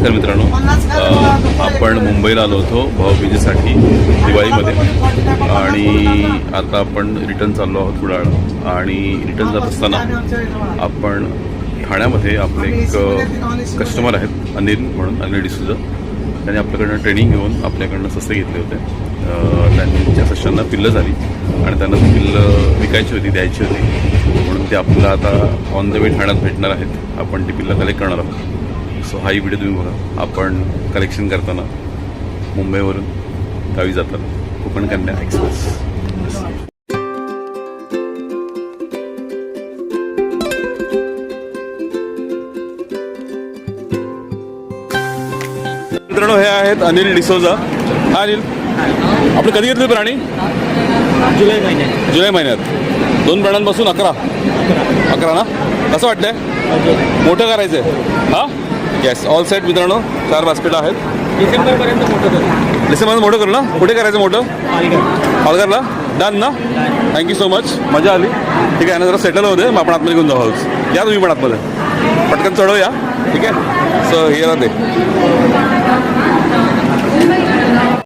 नमस्कार मित्रांनो, आपण मुंबईला आलो होतो भाऊबीजेसाठी दिवाळीमध्ये आणि आता आपण रिटर्न चाललो आहोत कुडाळ. आणि रिटर्न जात असताना आपण ठाण्यामध्ये आपले एक कस्टमर आहेत अनिल म्हणून, अनिल डिसूजा. त्यांनी आपल्याकडनं ट्रेनिंग घेऊन आपल्याकडनं सस्ते घेतले होते. त्यांच्या सस्यांना पिल्लं झाली आणि त्यांना ती पिल्लं विकायची होती, द्यायची होती, म्हणून ते आपल्याला आता ऑन द वे ठाण्यात भेटणार आहेत. आपण ती पिल्लं कलेक्ट करणार आहोत. सो हाही व्हिडिओ तुम्ही बघा. आपण कलेक्शन करताना मुंबईवरून गावी जातात कोकण कन्या एक्सप्रेस. मित्रांनो, हे आहेत अनिल डिसोजा. हा अनिल, आपण कधी घेतले प्राणी? जुलै महिन्यात 2 प्राण्यांपासून 11 ना? कसं वाटतंय? मोठं करायचं आहे? हां, येस, ऑल सेट मित्रांनो. 4 बास्केट आहेत. डिसेंबरपर्यंत मोठं करू ना? कुठे करायचं मोठं? पालघरला. डन ना? थँक्यू सो मच, मजा आली. ठीक आहे ना, जरा सेटल होते, मग आपण आतमध्ये घेऊन जाऊ हाऊस. या तुम्ही पण आतमध्ये, पटकन चढवूया. ठीक आहे, सो हे राहते.